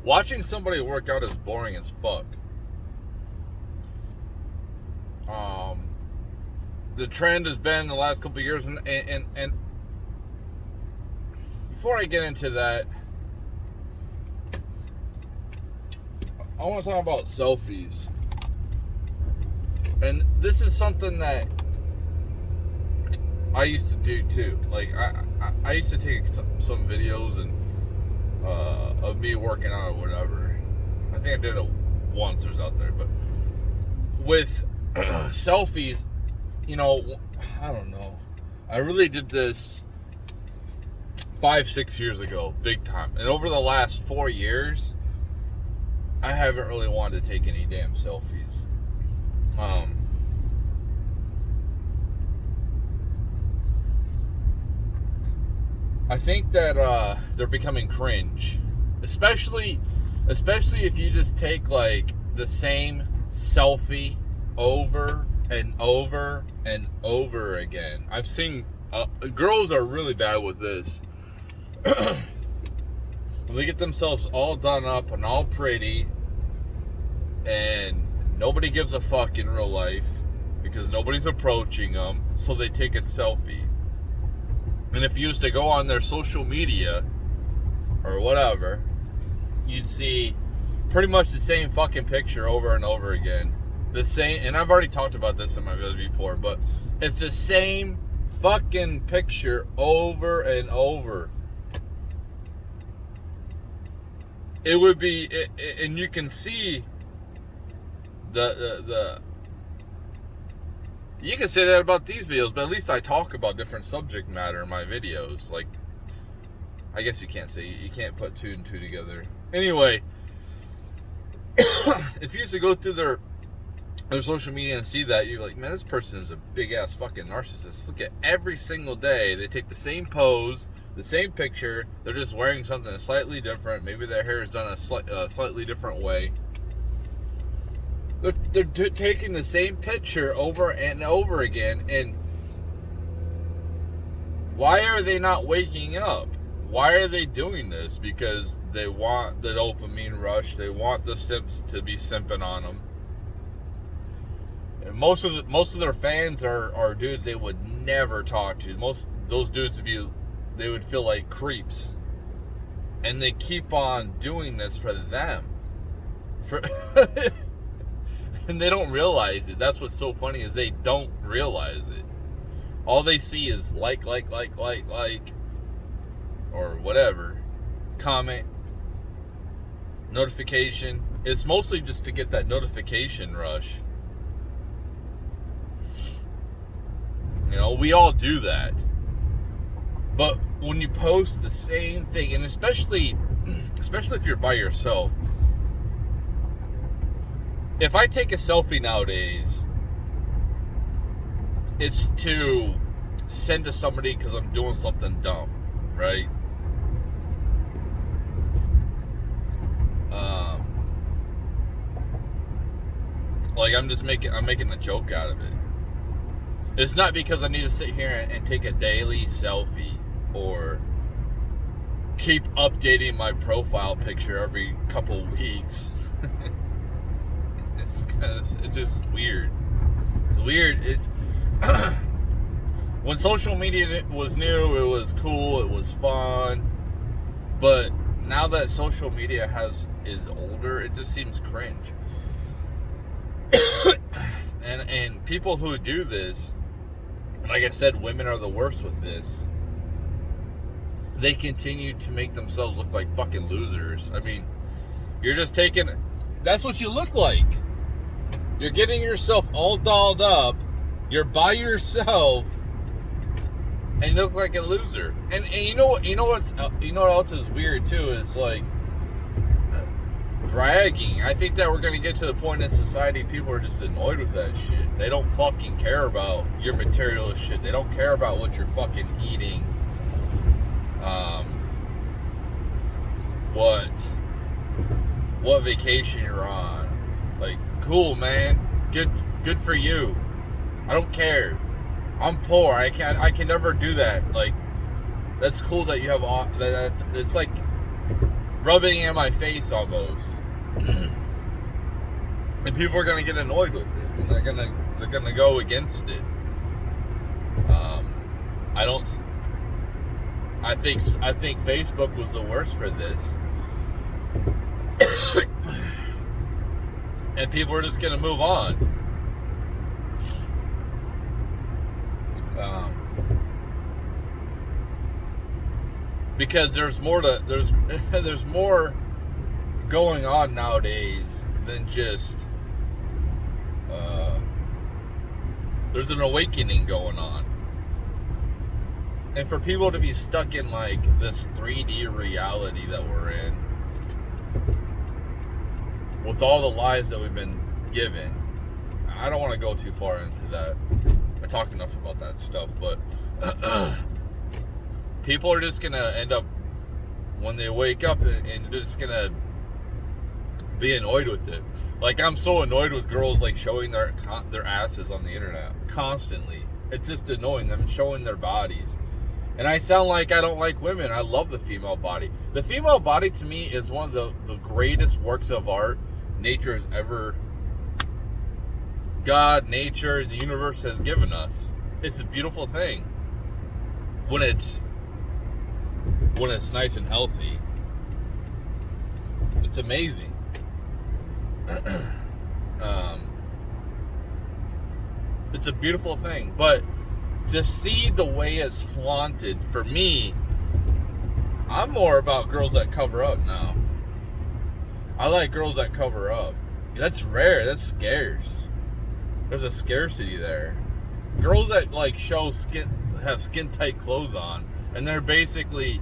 Watching somebody work out is boring as fuck. The trend has been in the last couple of years, and before I get into that, I want to talk about selfies. And this is something that I used to do too. Like I used to take some videos and of me working out or whatever. I think I did it once. It was out there, but with selfies, you know, I don't know. I really did this 5-6 years ago, big time. And over the last 4 years, I haven't really wanted to take any damn selfies. I think that they're becoming cringe, especially if you just take like the same selfie over and over and over again. I've seen girls are really bad with this. They get themselves all done up and all pretty, and nobody gives a fuck in real life because nobody's approaching them, so they take a selfie. And if you used to go on their social media or whatever, you'd see pretty much the same fucking picture over and over again. The same, and I've already talked about this in my videos before, but it's the same fucking picture over and over. It would be, and you can see the you can say that about these videos, but at least I talk about different subject matter in my videos. Like, I guess you can't say, you can't put two and two together. Anyway, if you used to go through their social media and see that, you're like, man, this person is a big ass fucking narcissist. Look at every single day they take the same pose, the same picture. They're just wearing something slightly different. Maybe their hair is done a slightly different way. They're taking the same picture over and over again, and why are they not waking up? Why are they doing this? Because they want the dopamine rush. They want the simps to be simping on them. And most of their fans are dudes they would never talk to. Most those dudes they would feel like creeps, and they keep on doing this for them. And they don't realize it. That's what's so funny is they don't realize it. All they see is like, or whatever. Comment. Notification. It's mostly just to get that notification rush. You know, we all do that. But when you post the same thing, and especially if you're by yourself, if I take a selfie nowadays, it's to send to somebody because I'm doing something dumb, right? Like I'm making a joke out of it. It's not because I need to sit here and take a daily selfie or keep updating my profile picture every couple weeks. It's just weird. It's weird. It's when social media was new, it was cool, it was fun. But now that social media is older, it just seems cringe. and people who do this, like I said, women are the worst with this. They continue to make themselves look like fucking losers. I mean, you're just taking, that's what you look like. You're getting yourself all dolled up. You're by yourself, and you look like a loser. And you know what else is weird too? Is like bragging. I think that we're gonna get to the point in society people are just annoyed with that shit. They don't fucking care about your materialist shit. They don't care about what you're fucking eating. What vacation you're on. Like, cool, man. Good for you. I don't care. I'm poor. I can never do that. Like, that's cool that you have that. It's like rubbing it in my face almost. And people are gonna get annoyed with it, and they're gonna go against it. I think Facebook was the worst for this. And people are just gonna move on. Because there's more going on nowadays than just there's an awakening going on. And for people to be stuck in like this 3D reality that we're in, with all the lies that we've been given, I don't want to go too far into that. I talk enough about that stuff, but people are just gonna end up, when they wake up, and they're just gonna be annoyed with it. Like, I'm so annoyed with girls like showing their asses on the internet constantly. It's just annoying them showing their bodies. And I sound like I don't like women. I love the female body. The female body to me is one of the greatest works of art nature has ever, God, nature, the universe has given us. It's a beautiful thing when it's nice and healthy. It's amazing. It's a beautiful thing, but to see the way it's flaunted, for me, I'm more about girls that cover up now. I like girls that cover up. That's rare. That's scarce. There's a scarcity there. Girls that like have skin tight clothes on, and they're basically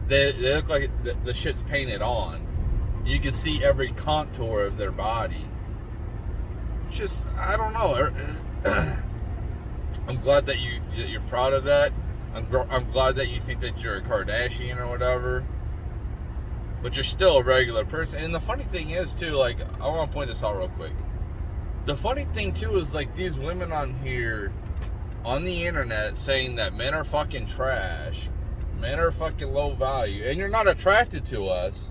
they look like the shit's painted on. You can see every contour of their body. It's just, I don't know. I'm glad that you're proud of that. I'm glad that you think that you're a Kardashian or whatever. But you're still a regular person. And the funny thing is too, like, I want to point this out real quick. The funny thing too is like these women on here, on the internet, saying that men are fucking trash, men are fucking low value, and you're not attracted to us.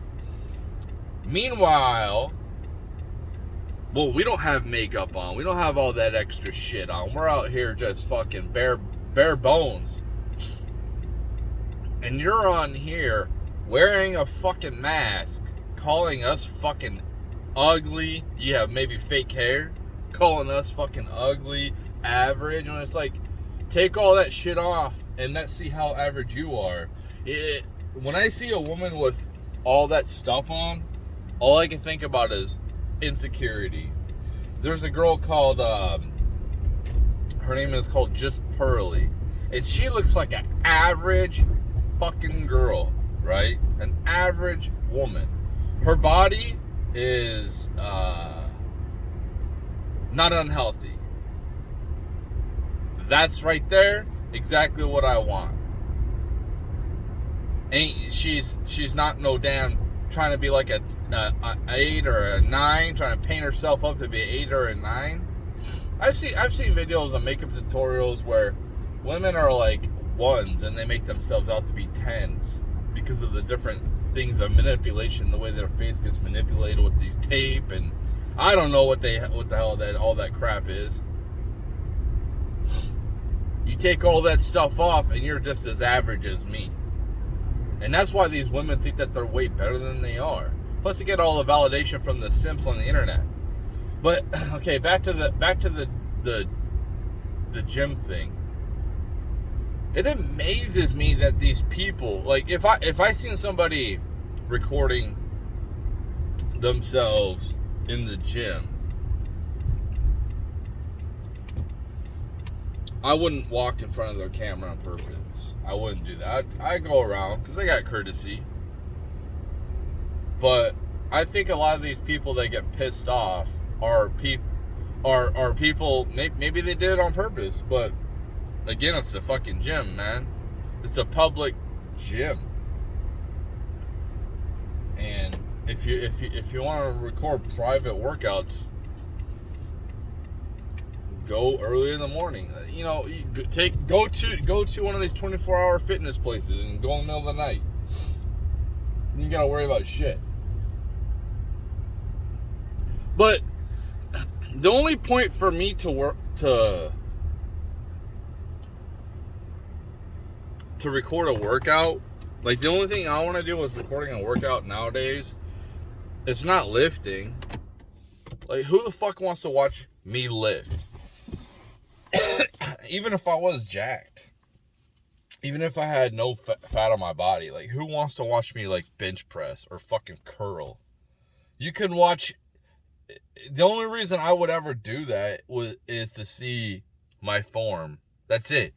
Meanwhile, well, we don't have makeup on. We don't have all that extra shit on. We're out here just fucking bare bones. And you're on here wearing a fucking mask, calling us fucking ugly. You have maybe fake hair, calling us fucking ugly, average. And it's like, take all that shit off and let's see how average you are. When I see a woman with all that stuff on, all I can think about is insecurity. There's a girl called, her name is called Just Pearly. And she looks like an average fucking girl, right? An average woman. Her body is not unhealthy. That's right there exactly what I want. She's not no damn trying to be like a 8 or a 9, trying to paint herself up to be an 8 or a 9. I've seen videos of makeup tutorials where women are like 1s and they make themselves out to be 10s because of the different things of manipulation, the way their face gets manipulated with these tape, and I don't know what the hell that all that crap is. You take all that stuff off and you're just as average as me. And that's why these women think that they're way better than they are. Plus, you get all the validation from the simps on the internet. But okay, back to the gym thing. It amazes me that these people, like, if I seen somebody recording themselves in the gym, I wouldn't walk in front of their camera on purpose. I wouldn't do that. I go around because I got courtesy. But I think a lot of these people that get pissed off are people. Maybe they did it on purpose, but again, it's a fucking gym, man. It's a public gym, and if you want to record private workouts, go early in the morning. You know, go to one of these 24-hour fitness places and go in the middle of the night. You gotta worry about shit. But the only point for me to record a workout, like the only thing I want to do with recording a workout nowadays, it's not lifting. Like, who the fuck wants to watch me lift? Even if I was jacked, even if I had no fat on my body, like, who wants to watch me like bench press or fucking curl? You can watch. The only reason I would ever do that is to see my form. That's it.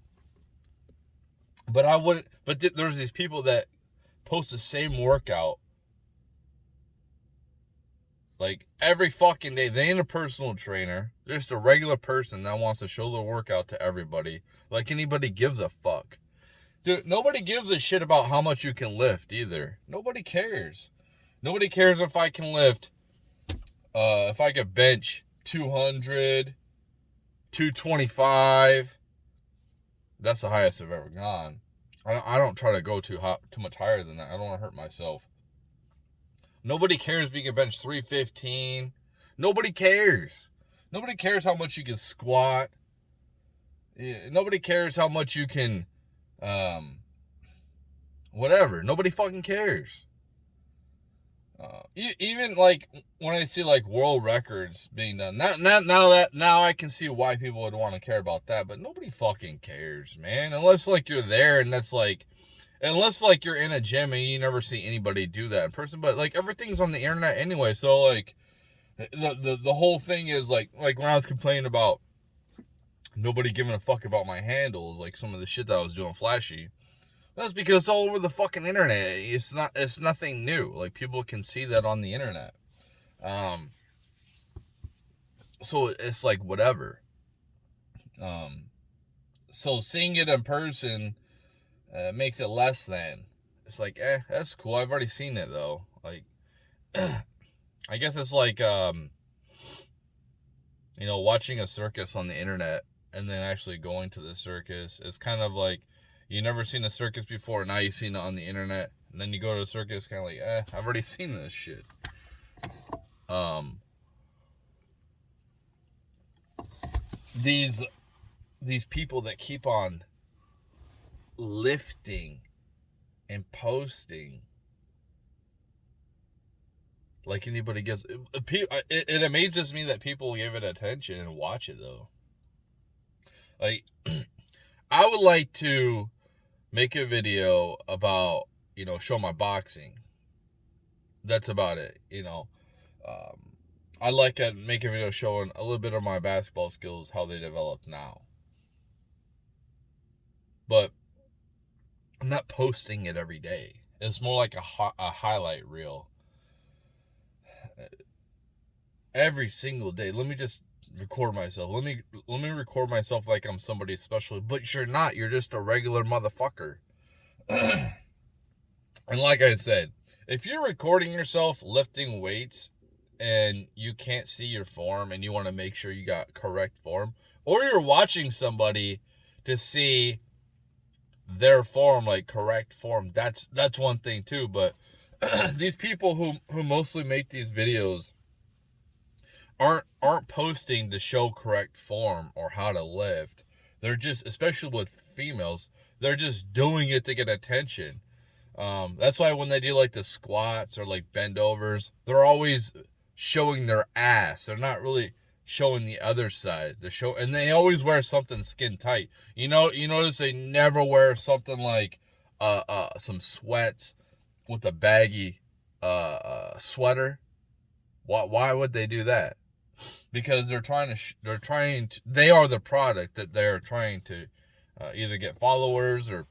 But I wouldn't. But there's these people that post the same workout like every fucking day. They ain't a personal trainer. They're just a regular person that wants to show their workout to everybody. Like anybody gives a fuck. Dude, nobody gives a shit about how much you can lift either. Nobody cares. Nobody cares if I can lift, if I could bench 200, 225. That's the highest I've ever gone. I don't try to go too much higher than that. I don't want to hurt myself. Nobody cares if you can bench 315. Nobody cares. Nobody cares how much you can squat. Nobody cares how much you can, whatever. Nobody fucking cares. Even like when I see like world records being done, now I can see why people would want to care about that, but nobody fucking cares, man. Unless like you're there and that's like, unless like you're in a gym and you never see anybody do that in person, but like everything's on the internet anyway. So like the whole thing is like when I was complaining about nobody giving a fuck about my handles, like some of the shit that I was doing flashy. That's because it's all over the fucking internet. It's nothing new. Like people can see that on the internet. So it's like whatever. So seeing it in person makes it less than. It's like, that's cool. I've already seen it though. Like, I guess it's like, watching a circus on the internet and then actually going to the circus. It's kind of like, you never seen a circus before, now you've seen it on the internet. And then you go to a circus, kind of like, I've already seen this shit. These people that keep on lifting and posting like anybody gets it amazes me that people give it attention and watch it though. Like I would like to make a video about, show my boxing. That's about it, I'd like to make a video showing a little bit of my basketball skills, how they develop now. But I'm not posting it every day. It's more like a highlight reel. Every single day. Let me just record myself. Let me record myself like I'm somebody special. But you're not. You're just a regular motherfucker. And like I said, if you're recording yourself lifting weights and you can't see your form and you want to make sure you got correct form, or you're watching somebody to see their form, like correct form, that's one thing too. But these people who mostly make these videos aren't posting to show correct form or how to lift. They're just, especially with females, they're just doing it to get attention. That's why when they do like the squats or like bend overs, they're always showing their ass. They're not really showing the other side. And they always wear something skin tight. You notice they never wear something like some sweats with a baggy sweater. Why would they do that? Because they are the product that they're trying to either get followers or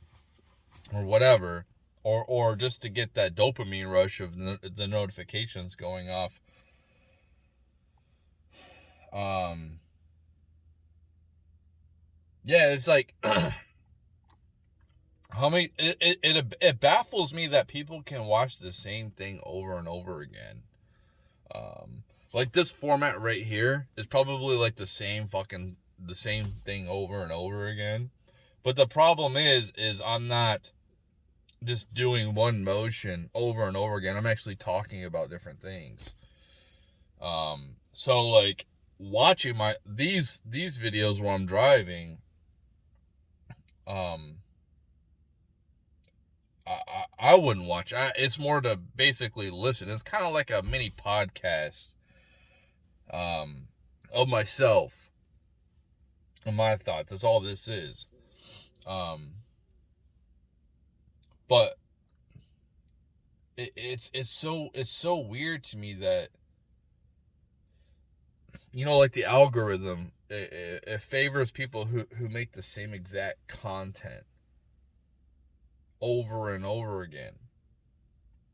whatever, or just to get that dopamine rush of the notifications going off. Yeah, it's like how many it baffles me that people can watch the same thing over and over again. Like this format right here is probably like the same thing over and over again. But the problem is I'm not just doing one motion over and over again. I'm actually talking about different things. So like watching these videos while I'm driving, I wouldn't watch. It's more to basically listen. It's kind of like a mini podcast of myself and my thoughts. That's all this is. But it's so weird to me that, you know, like the algorithm, it favors people who make the same exact content over and over again.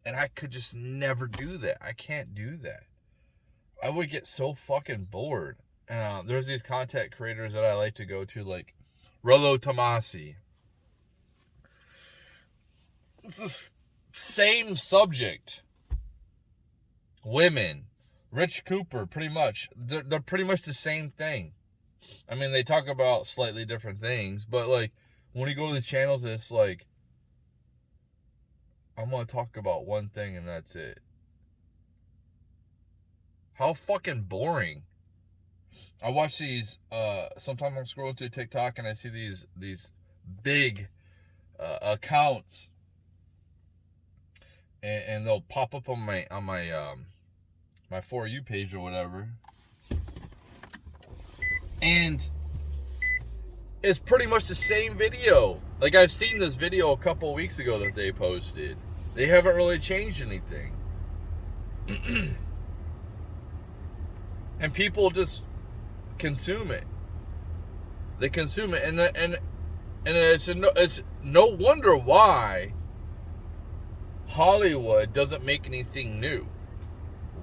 And I could just never do that. I can't do that. I would get so fucking bored. There's these content creators that I like to go to, like Rollo Tomasi. It's the same subject. Women. Rich Cooper, pretty much. They're pretty much the same thing. I mean, they talk about slightly different things, but like when you go to these channels, it's like, I'm going to talk about one thing and that's it. How fucking boring. I watch these, sometimes I'm scrolling through TikTok and I see these big accounts, and they'll pop up on my my For You page or whatever. And it's pretty much the same video. Like, I've seen this video a couple weeks ago that they posted. They haven't really changed anything. And people just consume it. They consume it, and it's no wonder why Hollywood doesn't make anything new.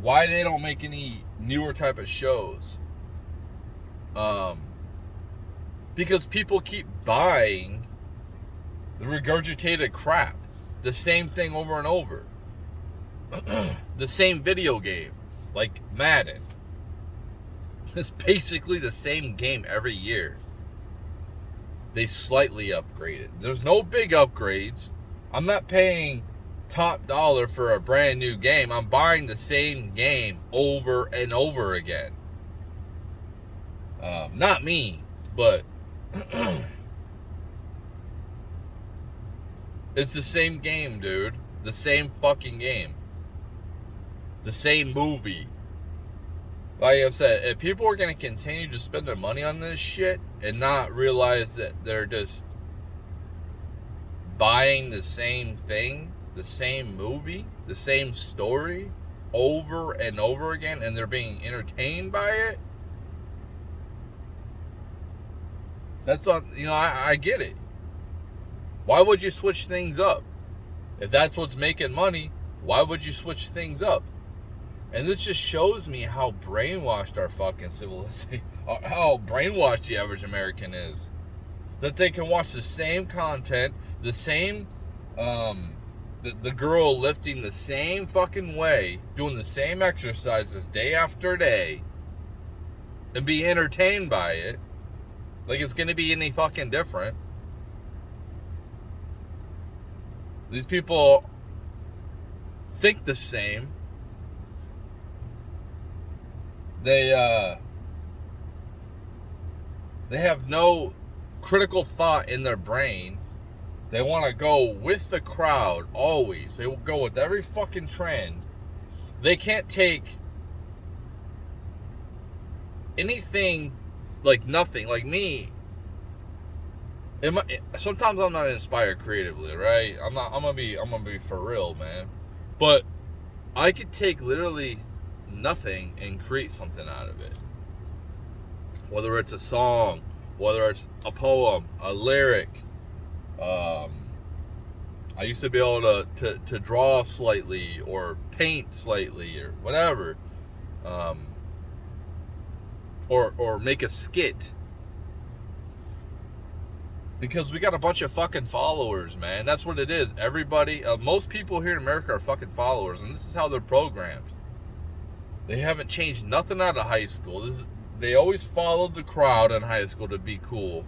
Why they don't make any newer type of shows? Because people keep buying the regurgitated crap, the same thing over and over. The same video game, like Madden. It's basically the same game every year. They slightly upgrade it. There's no big upgrades. I'm not paying top dollar for a brand new game. I'm buying the same game over and over again. Not me, but it's the same game, dude. The same fucking game. The same movie. Like I said, if people are going to continue to spend their money on this shit and not realize that they're just buying the same thing, the same movie, the same story over and over again, and they're being entertained by it, that's not, you know, I get it. Why would you switch things up? If that's what's making money, why would you switch things up? And this just shows me how brainwashed our fucking civilization, how brainwashed the average American is. That they can watch the same content, the same, the girl lifting the same fucking way, doing the same exercises day after day, and be entertained by it, like it's gonna be any fucking different. These people think the same. They have no critical thought in their brain. They want to go with the crowd always. They will go with every fucking trend. They can't take anything, like nothing. Like me, sometimes I'm not inspired creatively, right? I'm gonna be for real, man. But I could take literally nothing and create something out of it. Whether it's a song, whether it's a poem, a lyric. I used to be able to draw slightly or paint slightly or whatever. Or make a skit. Because we got a bunch of fucking followers, man. That's what it is. Everybody, most people here in America are fucking followers, and this is how they're programmed. They haven't changed nothing out of high school. They always followed the crowd in high school to be cool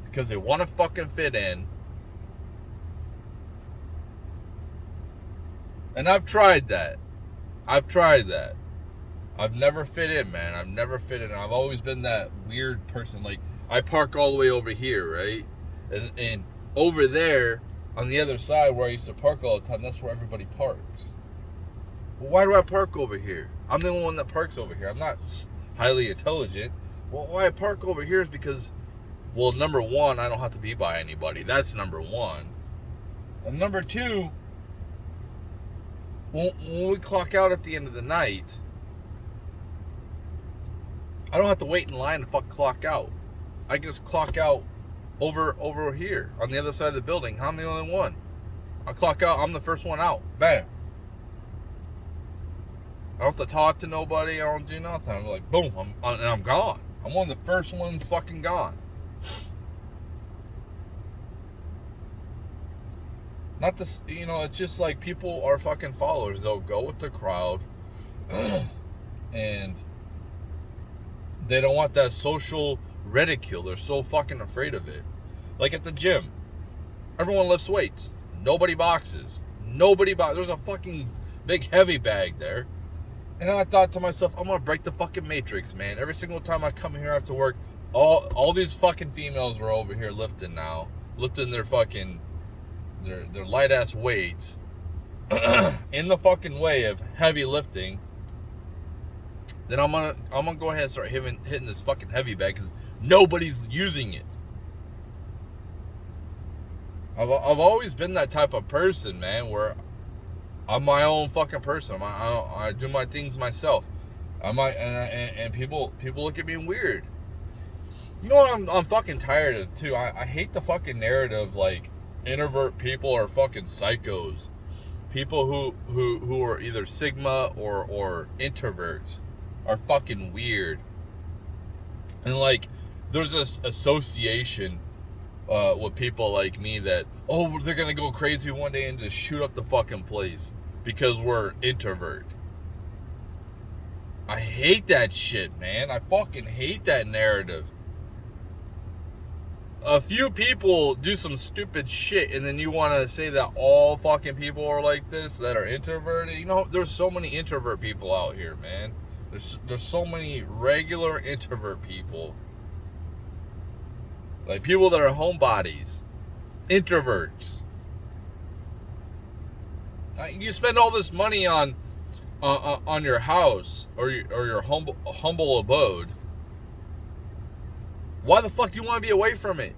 because they want to fucking fit in. And I've tried that. I've never fit in, man. I've never fit in. I've always been that weird person. Like, I park all the way over here, right? And over there, on the other side where I used to park all the time, that's where everybody parks. Well, why do I park over here? I'm the only one that parks over here. I'm not highly intelligent. Well, why I park over here is because, well, number one, I don't have to be by anybody. That's number one. And number two, when we clock out at the end of the night, I don't have to wait in line to fuck clock out. I can just clock out over here on the other side of the building. I'm the only one. I clock out. I'm the first one out. Bam. I don't have to talk to nobody. I don't do nothing. I'm like, boom, I'm gone. I'm one of the first ones fucking gone. Not this, it's just like people are fucking followers. They'll go with the crowd and they don't want that social ridicule. They're so fucking afraid of it. Like at the gym, everyone lifts weights. Nobody boxes. There's a fucking big heavy bag there. And I thought to myself, I'm going to break the fucking matrix, man. Every single time I come here after work, all these fucking females are over here lifting now. Lifting their fucking, their light-ass weights. In the fucking way of heavy lifting. Then I'm gonna go ahead and start hitting this fucking heavy bag because nobody's using it. I've always been that type of person, man, where I'm my own fucking person. I do my things myself. And people look at me weird. You know what I'm fucking tired of too? I hate the fucking narrative like introvert people are fucking psychos. People who are either Sigma or introverts are fucking weird. And like there's this association with people like me that, oh, they're gonna go crazy one day and just shoot up the fucking place because we're introvert. I hate that shit, man. I fucking hate that narrative. A few people do some stupid shit and then you want to say that all fucking people are like this, that are introverted. There's so many introvert people out here, man. There's so many regular introvert people. Like people that are homebodies. Introverts. You spend all this money on your house or your humble abode. Why the fuck do you want to be away from it?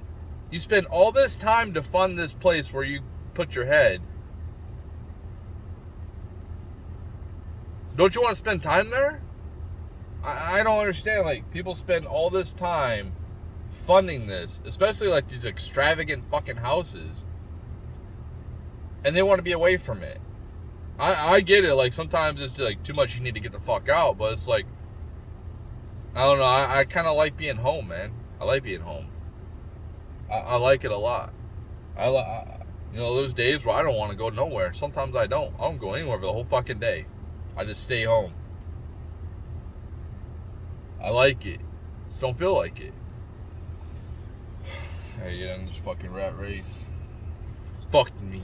You spend all this time to fund this place where you put your head. Don't you want to spend time there? I don't understand. Like, people spend all this time funding this, especially like these extravagant fucking houses, and they want to be away from it. I get it. Like, sometimes it's like too much. You need to get the fuck out, but it's like, I don't know. I kind of like being home, man. I like being home. I like it a lot. Those days where I don't want to go nowhere. Sometimes I don't. I don't go anywhere for the whole fucking day. I just stay home. I like it. Just don't feel like it. Hey, yeah, in this fucking rat race. Fucked me.